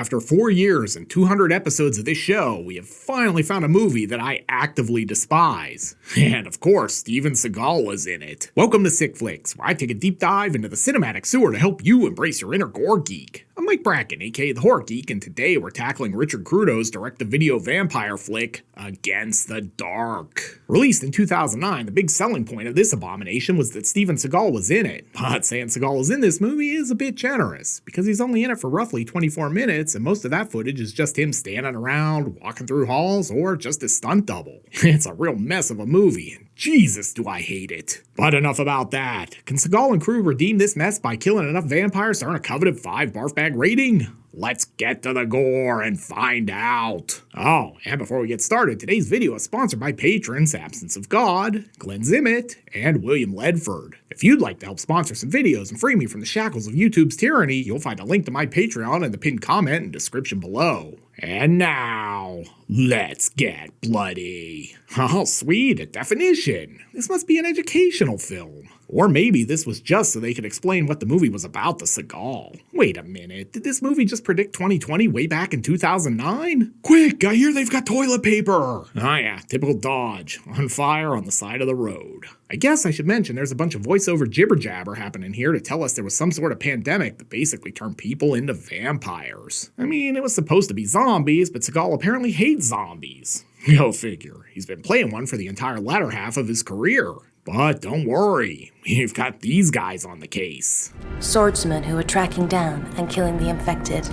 After 4 years and 200 episodes of this show, we have finally found a movie that I actively despise. And of course, Steven Seagal was in it. Welcome to Sick Flicks, where I take a deep dive into the cinematic sewer to help you embrace your inner gore geek. I'm Mike Bracken, aka The Horror Geek, and today we're tackling Richard Crudo's direct-to-video vampire flick, Against the Dark. Released in 2009, the big selling point of this abomination was that Steven Seagal was in it. But saying Seagal is in this movie is a bit generous, because he's only in it for roughly 24 minutes, and most of that footage is just him standing around, walking through halls, or just his stunt double. It's a real mess of a movie, and Jesus do I hate it. But enough about that. Can Seagal and crew redeem this mess by killing enough vampires to earn a coveted 5 barf bag rating? Let's get to the gore and find out. Oh, and before we get started, today's video is sponsored by patrons Absence of God, Glenn Zimmett, and William Ledford. If you'd like to help sponsor some videos and free me from the shackles of YouTube's tyranny, you'll find a link to my Patreon in the pinned comment and description below. And now, let's get bloody. Oh, sweet, a definition. This must be an educational film. Or maybe this was just so they could explain what the movie was about to Seagal. Wait a minute, did this movie just predict 2020 way back in 2009? Quick, I hear they've got toilet paper! Ah yeah, typical Dodge, on fire on the side of the road. I guess I should mention there's a bunch of voiceover jibber-jabber happening here to tell us there was some sort of pandemic that basically turned people into vampires. I mean, it was supposed to be zombies, but Seagal apparently hates zombies. Go figure, he's been playing one for the entire latter half of his career. But don't worry, we've got these guys on the case. Swordsmen who are tracking down and killing the infected.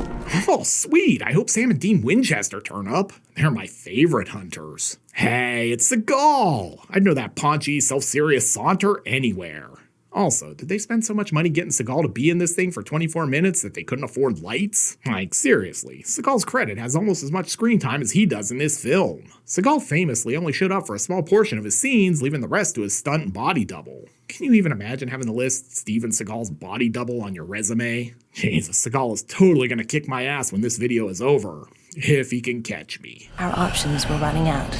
Oh, sweet. I hope Sam and Dean Winchester turn up. They're my favorite hunters. Hey, it's Seagal. I'd know that paunchy, self-serious saunter anywhere. Also, did they spend so much money getting Seagal to be in this thing for 24 minutes that they couldn't afford lights? Like, seriously, Seagal's credit has almost as much screen time as he does in this film. Seagal famously only showed up for a small portion of his scenes, leaving the rest to his stunt and body double. Can you even imagine having to list Steven Seagal's body double on your resume? Jesus, Seagal is totally gonna kick my ass when this video is over. If he can catch me. Our options were running out.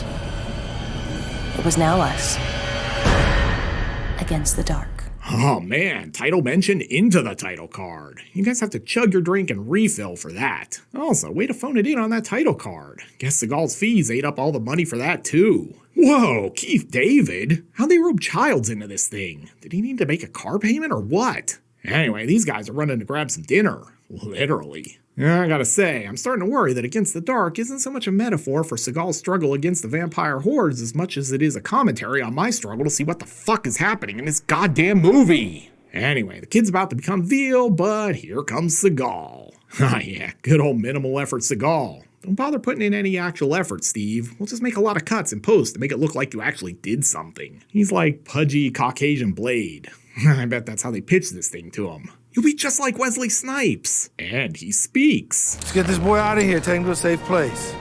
It was now us. Against the dark. Oh man, title mention into the title card. You guys have to chug your drink and refill for that. Also, way to phone it in on that title card. Guess Seagal's fees ate up all the money for that too. Whoa, Keith David? How'd they rope Childs into this thing? Did he need to make a car payment or what? Anyway, these guys are running to grab some dinner. Literally. I gotta say, I'm starting to worry that Against the Dark isn't so much a metaphor for Seagal's struggle against the vampire hordes as much as it is a commentary on my struggle to see what the fuck is happening in this goddamn movie. Anyway, the kid's about to become veal, but here comes Seagal. Ah yeah, good old minimal effort Seagal. Don't bother putting in any actual effort, Steve. We'll just make a lot of cuts in post to make it look like you actually did something. He's like pudgy Caucasian Blade. I bet that's how they pitched this thing to him. You'll be just like Wesley Snipes. And he speaks. Let's get this boy out of here, take him to a safe place.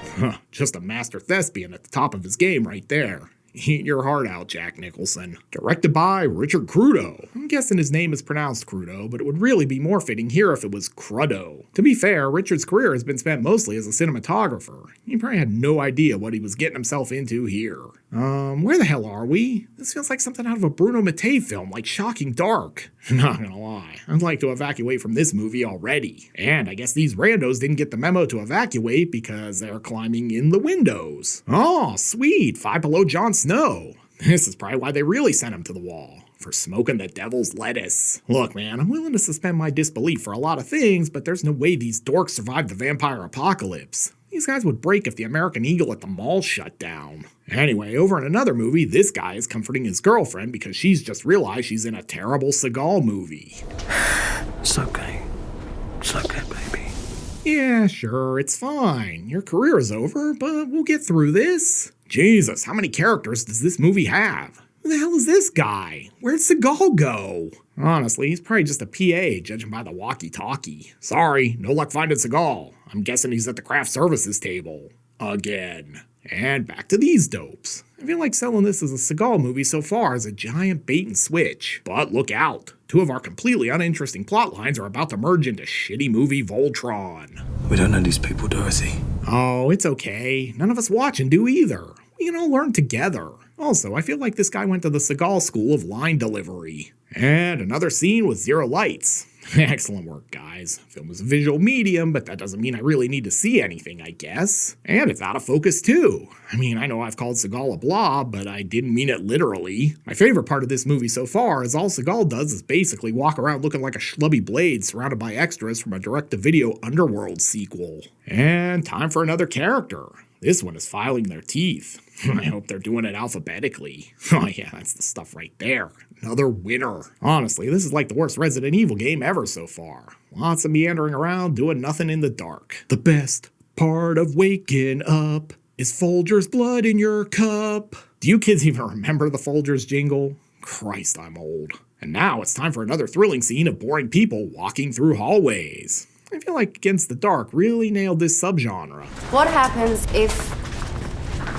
Just a master thespian at the top of his game right there. Eat your heart out, Jack Nicholson. Directed by Richard Crudo. I'm guessing his name is pronounced Crudo, but it would really be more fitting here if it was Cruddo. To be fair, Richard's career has been spent mostly as a cinematographer. He probably had no idea what he was getting himself into here. Where the hell are we? This feels like something out of a Bruno Mattei film, like Shocking Dark. Not gonna lie, I'd like to evacuate from this movie already. And I guess these randos didn't get the memo to evacuate because they're climbing in the windows. Oh, sweet, Five Below Jon Snow. This is probably why they really sent him to the wall. For smoking the devil's lettuce. Look, man, I'm willing to suspend my disbelief for a lot of things, but there's no way these dorks survived the vampire apocalypse. These guys would break if the American Eagle at the mall shut down. Anyway, over in another movie, this guy is comforting his girlfriend because she's just realized she's in a terrible Seagal movie. It's okay. It's okay, baby. Yeah, sure, it's fine. Your career is over, but we'll get through this. Jesus, how many characters does this movie have? Who the hell is this guy? Where'd Seagal go? Honestly, he's probably just a PA, judging by the walkie-talkie. Sorry, no luck finding Seagal. I'm guessing he's at the craft services table. Again. And back to these dopes. I feel like selling this as a Seagal movie so far is a giant bait and switch. But look out. 2 of our completely uninteresting plot lines are about to merge into shitty movie Voltron. We don't know these people, Dorothy. Oh, it's okay. None of us watching do either. We can all learn together. Also, I feel like this guy went to the Seagal School of Line Delivery. And another scene with zero lights. Excellent work, guys. Film is a visual medium, but that doesn't mean I really need to see anything, I guess. And it's out of focus, too. I mean, I know I've called Seagal a blob, but I didn't mean it literally. My favorite part of this movie so far is all Seagal does is basically walk around looking like a schlubby blade surrounded by extras from a direct-to-video Underworld sequel. And time for another character. This one is filing their teeth. I hope they're doing it alphabetically. Oh yeah, that's the stuff right there. Another winner. Honestly, this is like the worst Resident Evil game ever so far. Lots of meandering around, doing nothing in the dark. The best part of waking up is Folgers blood in your cup. Do you kids even remember the Folgers jingle? Christ, I'm old. And now it's time for another thrilling scene of boring people walking through hallways. I feel like Against the Dark really nailed this subgenre. What happens if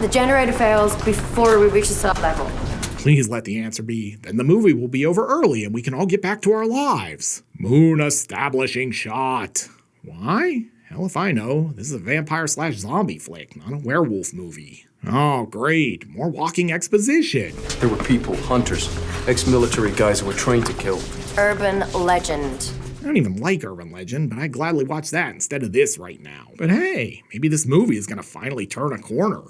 the generator fails before we reach the sub-level? Please let the answer be, then the movie will be over early and we can all get back to our lives. Moon establishing shot. Why? Hell if I know. This is a vampire/zombie flick, not a werewolf movie. Oh, great. More walking exposition. There were people, hunters, ex-military guys who were trained to kill. Urban legend. I don't even like Urban Legend, but I'd gladly watch that instead of this right now. But hey, maybe this movie is gonna finally turn a corner.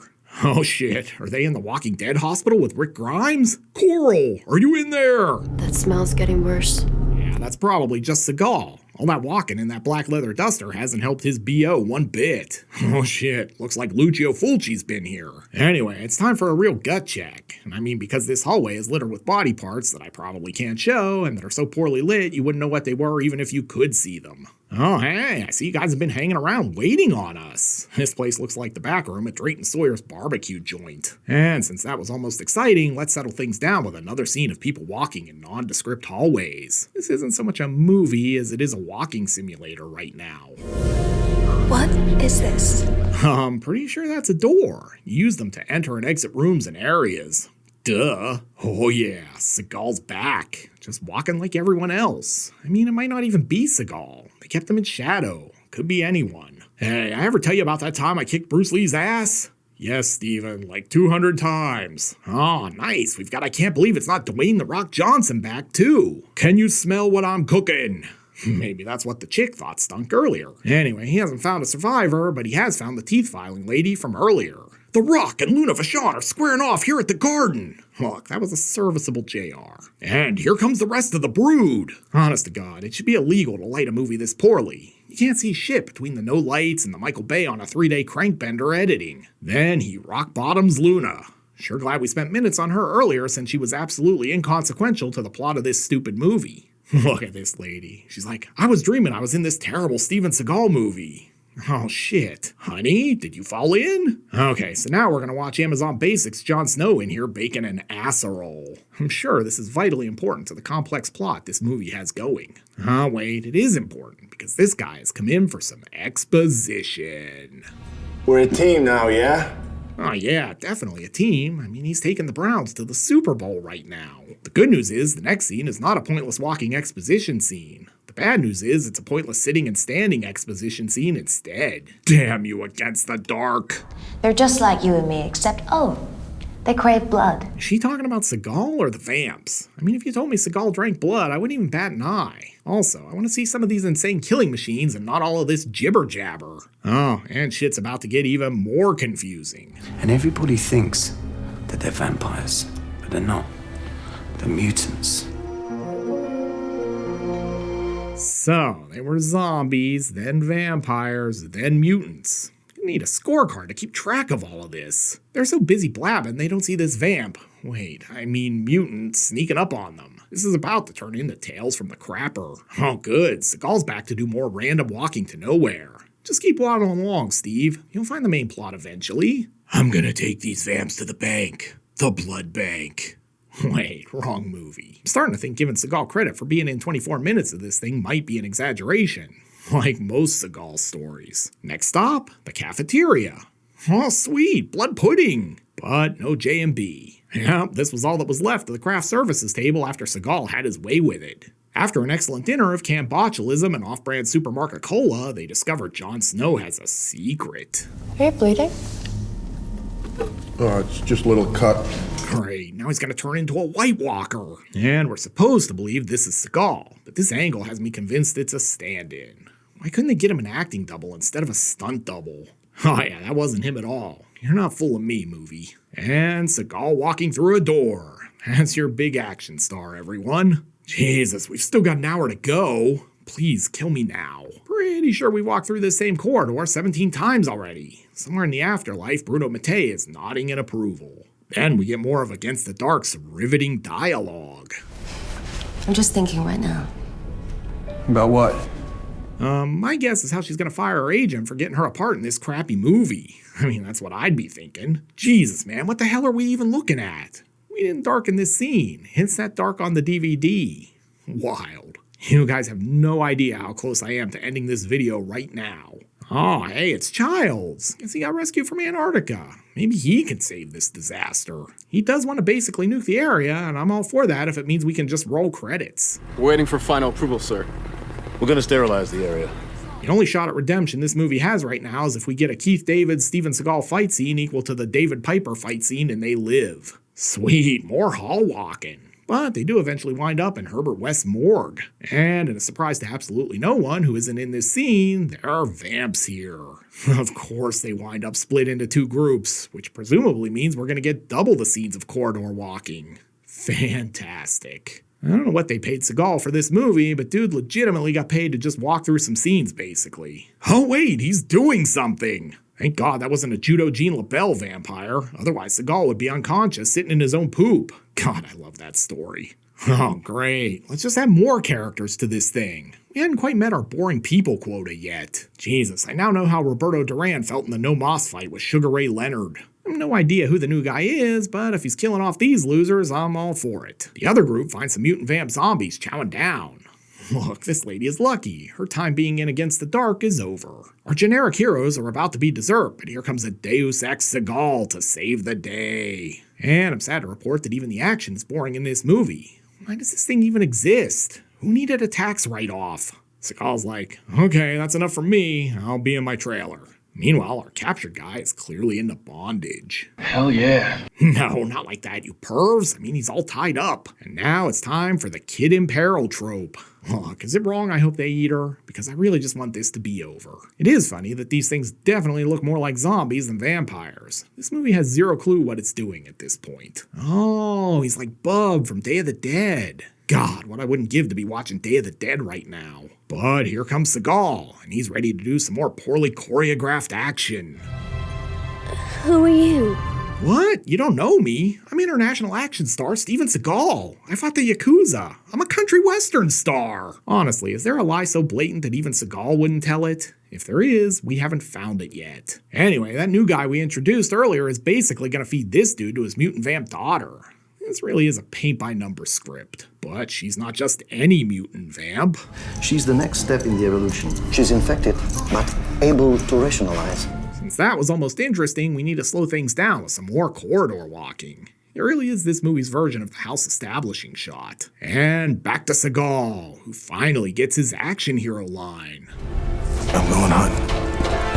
Oh shit, are they in the Walking Dead hospital with Rick Grimes? Coral, are you in there? That smell's getting worse. Yeah, that's probably just Seagal. All that walking in that black leather duster hasn't helped his BO one bit. Oh shit, looks like Lucio Fulci's been here. Anyway, it's time for a real gut check. And I mean because this hallway is littered with body parts that I probably can't show and that are so poorly lit you wouldn't know what they were even if you could see them. Oh hey, I see you guys have been hanging around waiting on us. This place looks like the back room at Drayton Sawyer's barbecue joint. And since that was almost exciting, let's settle things down with another scene of people walking in nondescript hallways. This isn't so much a movie as it is a walking simulator right now. What is this? I'm pretty sure that's a door. You use them to enter and exit rooms and areas. Duh. Oh yeah, Seagal's back. Just walking like everyone else. I mean, it might not even be Seagal. They kept him in shadow. Could be anyone. Hey, I ever tell you about that time I kicked Bruce Lee's ass? Yes, Steven, like 200 times. Oh, nice. We've got I Can't Believe It's Not Dwayne The Rock Johnson back, too. Can you smell what I'm cooking? Maybe that's what the chick thought stunk earlier. Anyway, he hasn't found a survivor, but he has found the teeth-filing lady from earlier. The Rock and Luna Vachon are squaring off here at the garden. Look, that was a serviceable JR. And here comes the rest of the brood. Honest to God, it should be illegal to light a movie this poorly. You can't see shit between the no lights and the Michael Bay on a 3-day crankbender editing. Then he rock bottoms Luna. Sure glad we spent minutes on her earlier since she was absolutely inconsequential to the plot of this stupid movie. Look at this lady. She's like, I was dreaming I was in this terrible Steven Seagal movie. Oh shit. Honey, did you fall in? Okay, so now we're gonna watch Amazon Basics Jon Snow in here baking an casserole. I'm sure this is vitally important to the complex plot this movie has going. Oh wait, it is important because this guy has come in for some exposition. We're a team now, yeah? Oh yeah, definitely a team. I mean, he's taking the Browns to the Super Bowl right now. The good news is the next scene is not a pointless walking exposition scene. The bad news is it's a pointless sitting and standing exposition scene instead. Damn you, Against the Dark. They're just like you and me, except, they crave blood. Is she talking about Seagal or the vamps? I mean, if you told me Seagal drank blood, I wouldn't even bat an eye. Also, I want to see some of these insane killing machines and not all of this jibber jabber. Oh, and shit's about to get even more confusing. And everybody thinks that they're vampires, but they're not. They're mutants. So, they were zombies, then vampires, then mutants. You need a scorecard to keep track of all of this. They're so busy blabbing they don't see this mutant sneaking up on them. This is about to turn into Tales from the Crapper. Oh good, Seagal's back to do more random walking to nowhere. Just keep waddling along, Steve. You'll find the main plot eventually. I'm gonna take these vamps to the bank. The blood bank. Wait, wrong movie. I'm starting to think giving Seagal credit for being in 24 minutes of this thing might be an exaggeration. Like most Seagal stories. Next stop, the cafeteria. Oh sweet, blood pudding. But no J&B. Yep, this was all that was left of the craft services table after Seagal had his way with it. After an excellent dinner of canned botulism and off-brand supermarket cola, they discovered Jon Snow has a secret. Are you bleeding? It's just a little cut. Great, now he's gonna turn into a White Walker. And we're supposed to believe this is Seagal, but this angle has me convinced it's a stand-in. Why couldn't they get him an acting double instead of a stunt double? Oh yeah, that wasn't him at all. You're not fooling me, movie. And Seagal walking through a door. That's your big action star, everyone. Jesus, we've still got an hour to go. Please kill me now. Pretty sure we walked through this same corridor 17 times already. Somewhere in the afterlife, Bruno Mattei is nodding in approval. Then we get more of Against the Dark's riveting dialogue. I'm just thinking right now. About what? My guess is how she's gonna fire her agent for getting her apart in this crappy movie. I mean, that's what I'd be thinking. Jesus, man, what the hell are we even looking at? We didn't darken this scene. Hence that dark on the DVD. Wild. You guys have no idea how close I am to ending this video right now. Oh, hey, it's Childs. Guess he got rescued from Antarctica. Maybe he can save this disaster. He does want to basically nuke the area, and I'm all for that if it means we can just roll credits. We're waiting for final approval, sir. We're gonna sterilize the area. The only shot at redemption this movie has right now is if we get a Keith David, Steven Seagal fight scene equal to the David Piper fight scene in They Live. Sweet, more hall walking. But they do eventually wind up in Herbert West's morgue. And in a surprise to absolutely no one who isn't in this scene, there are vamps here. Of course they wind up split into two groups, which presumably means we're going to get double the scenes of corridor walking. Fantastic. I don't know what they paid Seagal for this movie, but dude legitimately got paid to just walk through some scenes, basically. Oh wait, he's doing something! Thank God that wasn't a Judo Jean LaBelle vampire, otherwise Seagal would be unconscious sitting in his own poop. God, I love that story. Oh great, let's just add more characters to this thing. We hadn't quite met our boring people quota yet. Jesus, I now know how Roberto Duran felt in the No Moss fight with Sugar Ray Leonard. I have no idea who the new guy is, but if he's killing off these losers, I'm all for it. The other group finds some mutant vamp zombies chowing down. Look, this lady is lucky. Her time being in Against the Dark is over. Our generic heroes are about to be dessert, but here comes a Deus Ex Seagal to save the day. And I'm sad to report that even the action is boring in this movie. Why does this thing even exist? Who needed a tax write-off? Seagal's like, okay, that's enough for me. I'll be in my trailer. Meanwhile, our captured guy is clearly into bondage. Hell yeah. No, not like that, you pervs. I mean, he's all tied up. And now it's time for the kid in peril trope. Look, is it wrong I hope they eat her? Because I really just want this to be over. It is funny that these things definitely look more like zombies than vampires. This movie has zero clue what it's doing at this point. Oh, he's like Bub from Day of the Dead. God, what I wouldn't give to be watching Day of the Dead right now. But here comes Seagal, and he's ready to do some more poorly choreographed action. Who are you? What? You don't know me? I'm international action star Steven Seagal. I fought the Yakuza. I'm a country western star. Honestly, is there a lie so blatant that even Seagal wouldn't tell it? If there is, we haven't found it yet. Anyway, that new guy we introduced earlier is basically gonna feed this dude to his mutant vamp daughter. This really is a paint-by-number script. But she's not just any mutant vamp. She's the next step in the evolution. She's infected, but able to rationalize. Since that was almost interesting, we need to slow things down with some more corridor walking. It really is this movie's version of the house establishing shot. And back to Seagal, who finally gets his action hero line. I'm going hunting.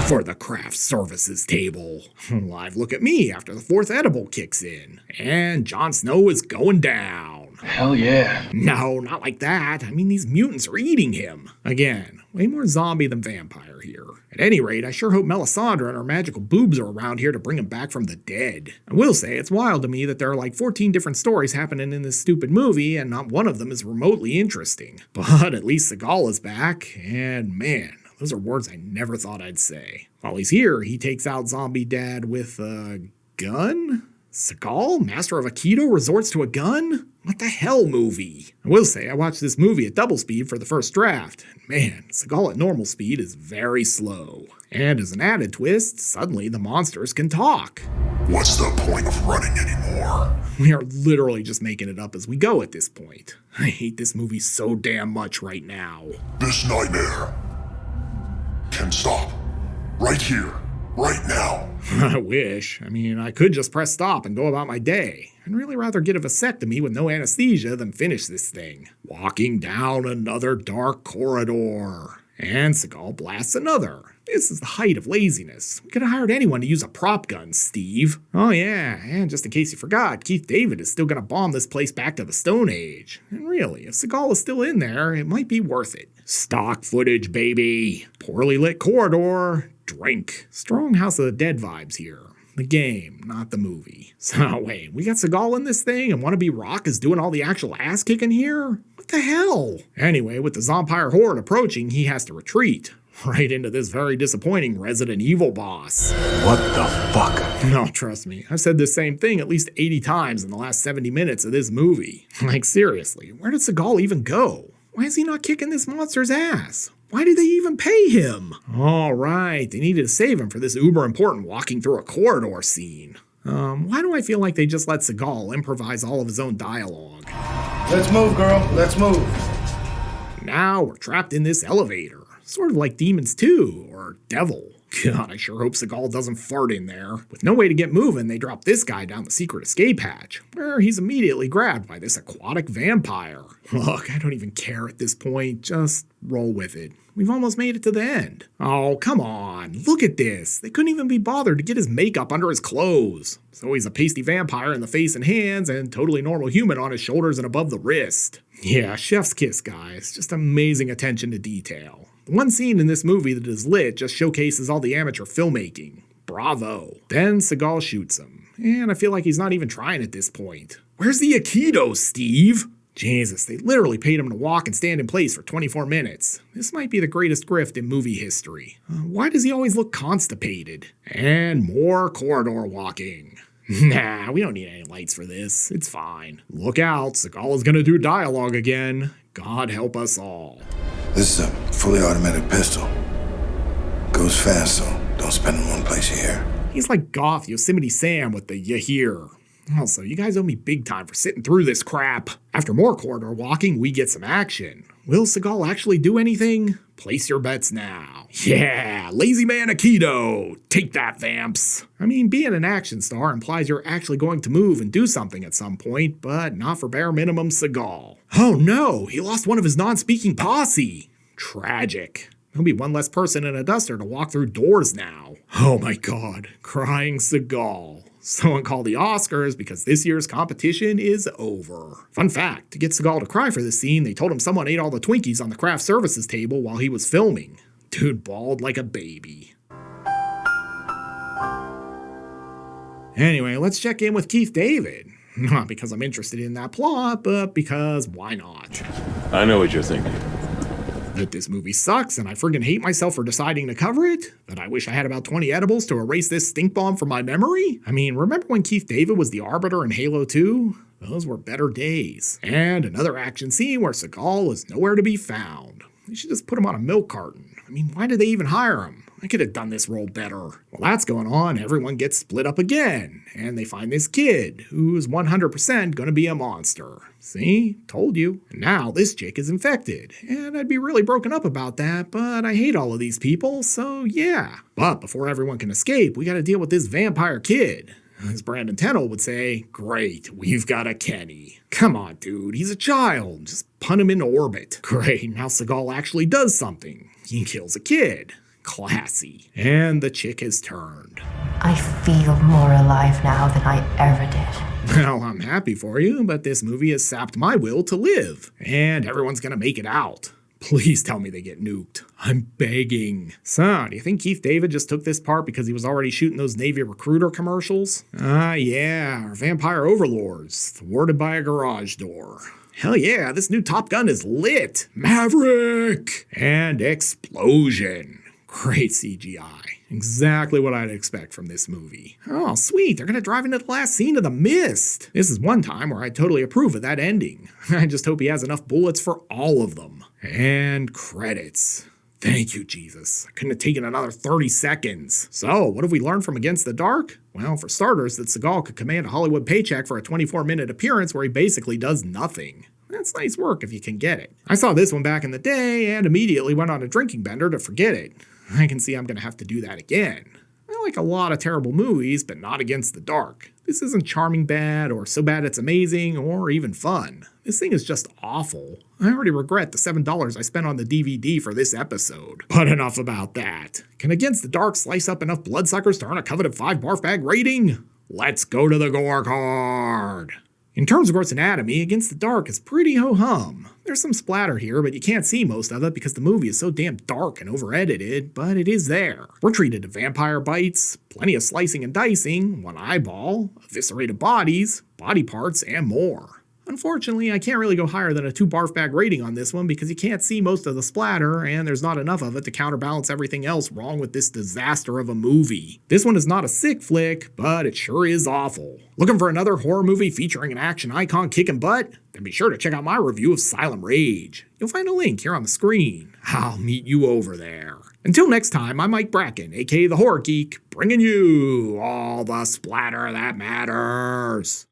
For the craft services table. Live look at me after the fourth edible kicks in. And Jon Snow is going down. Hell yeah. No, not like that. I mean, these mutants are eating him. Again, way more zombie than vampire here. At any rate, I sure hope Melisandre and her magical boobs are around here to bring him back from the dead. I will say, it's wild to me that there are like 14 different stories happening in this stupid movie, and not one of them is remotely interesting. But at least Seagal is back, and man, those are words I never thought I'd say. While he's here, he takes out Zombie Dad with a gun? Seagal, master of Aikido, resorts to a gun? What the hell movie? I will say, I watched this movie at double speed for the first draft. And man, Seagal at normal speed is very slow. And as an added twist, suddenly the monsters can talk. What's the point of running anymore? We are literally just making it up as we go at this point. I hate this movie so damn much right now. This nightmare can stop. Right here. Right now. I wish. I mean, I could just press stop and go about my day. I'd really rather get a vasectomy with no anesthesia than finish this thing. Walking down another dark corridor. And Seagal blasts another. This is the height of laziness. We could have hired anyone to use a prop gun, Steve. Oh yeah, and just in case you forgot, Keith David is still gonna bomb this place back to the Stone Age. And really, if Seagal is still in there, it might be worth it. Stock footage, baby. Poorly lit corridor. Drink. Strong House of the Dead vibes here. The game, not the movie. So wait, we got Seagal in this thing and Wannabe Rock is doing all the actual ass kicking here? What the hell? Anyway, with the Zompire Horde approaching, he has to retreat. Right into this very disappointing Resident Evil boss. What the fuck? No, trust me, I've said the same thing at least 80 times in the last 70 minutes of this movie. Like seriously, where did Seagal even go? Why is he not kicking this monster's ass? Why did they even pay him? All right, they needed to save him for this uber important walking through a corridor scene. Why do I feel like they just let Seagal improvise all of his own dialogue? Let's move, girl. Let's move. Now we're trapped in this elevator. Sort of like Demons 2 or Devil. God, I sure hope Seagal doesn't fart in there. With no way to get moving, they drop this guy down the secret escape hatch, where he's immediately grabbed by this aquatic vampire. Look, I don't even care at this point. Just roll with it. We've almost made it to the end. Oh, come on. Look at this. They couldn't even be bothered to get his makeup under his clothes. So he's a pasty vampire in the face and hands and totally normal human on his shoulders and above the wrist. Yeah, chef's kiss, guys. Just amazing attention to detail. The one scene in this movie that is lit just showcases all the amateur filmmaking. Bravo. Then Seagal shoots him. And I feel like he's not even trying at this point. Where's the Aikido, Steve? Jesus, they literally paid him to walk and stand in place for 24 minutes. This might be the greatest grift in movie history. Why does he always look constipated? And more corridor walking. Nah, we don't need any lights for this. It's fine. Look out, Seagal is gonna do dialogue again. God help us all. This is a fully automatic pistol. Goes fast, so don't spend in one place, you hear? He's like Goth Yosemite Sam with the "you hear." Also, you guys owe me big time for sitting through this crap. After more corridor walking, we get some action. Will Seagal actually do anything? Place your bets now. Yeah, Lazy Man Aikido. Take that, vamps. I mean, being an action star implies you're actually going to move and do something at some point, but not for bare minimum Seagal. Oh no, he lost one of his non-speaking posse. Tragic. There'll be one less person in a duster to walk through doors now. Oh my god, crying Seagal. Someone called the Oscars because this year's competition is over. Fun fact, to get Seagal to cry for this scene, they told him someone ate all the Twinkies on the craft services table while he was filming. Dude bawled like a baby. Anyway, let's check in with Keith David. Not because I'm interested in that plot, but because why not? I know what you're thinking. That this movie sucks and I friggin' hate myself for deciding to cover it? That I wish I had about 20 edibles to erase this stink bomb from my memory? I mean, remember when Keith David was the Arbiter in Halo 2? Those were better days. And another action scene where Seagal is nowhere to be found. They should just put him on a milk carton. I mean, why did they even hire him? I could have done this role better. While that's going on, everyone gets split up again, and they find this kid, who's 100% gonna be a monster. See? Told you. And now this chick is infected, and I'd be really broken up about that, but I hate all of these people, so yeah. But before everyone can escape, we gotta deal with this vampire kid. As Brandon Tennell would say, great, we've got a Kenny. Come on, dude, he's a child. Just punt him into orbit. Great, now Seagal actually does something. He kills a kid. Classy. And the chick has turned. I feel more alive now than I ever did. Well, I'm happy for you, but this movie has sapped my will to live. And everyone's gonna make it out. Please tell me they get nuked. I'm begging. So, do you think Keith David just took this part because he was already shooting those Navy recruiter commercials? Yeah, our vampire overlords, thwarted by a garage door. Hell yeah, this new Top Gun is lit. Maverick! And explosion. Great CGI. Exactly what I'd expect from this movie. Oh, sweet, they're gonna drive into the last scene of The Mist. This is one time where I totally approve of that ending. I just hope he has enough bullets for all of them. And credits. Thank you, Jesus. I couldn't have taken another 30 seconds. So, what have we learned from Against the Dark? Well, for starters, that Seagal could command a Hollywood paycheck for a 24-minute appearance where he basically does nothing. That's nice work if you can get it. I saw this one back in the day and immediately went on a drinking bender to forget it. I can see I'm gonna have to do that again. I like a lot of terrible movies, but not Against the Dark. This isn't charming bad, or so bad it's amazing, or even fun. This thing is just awful. I already regret the $7 I spent on the DVD for this episode. But enough about that. Can Against the Dark slice up enough bloodsuckers to earn a coveted 5 barf bag rating? Let's go to the gore card. In terms of gross anatomy, Against the Dark is pretty ho-hum. There's some splatter here, but you can't see most of it because the movie is so damn dark and over-edited, but it is there. We're treated to vampire bites, plenty of slicing and dicing, one eyeball, eviscerated bodies, body parts, and more. Unfortunately, I can't really go higher than a 2 barf bag rating on this one because you can't see most of the splatter, and there's not enough of it to counterbalance everything else wrong with this disaster of a movie. This one is not a sick flick, but it sure is awful. Looking for another horror movie featuring an action icon kicking butt? Then be sure to check out my review of Silent Rage. You'll find a link here on the screen. I'll meet you over there. Until next time, I'm Mike Bracken, aka The Horror Geek, bringing you all the splatter that matters.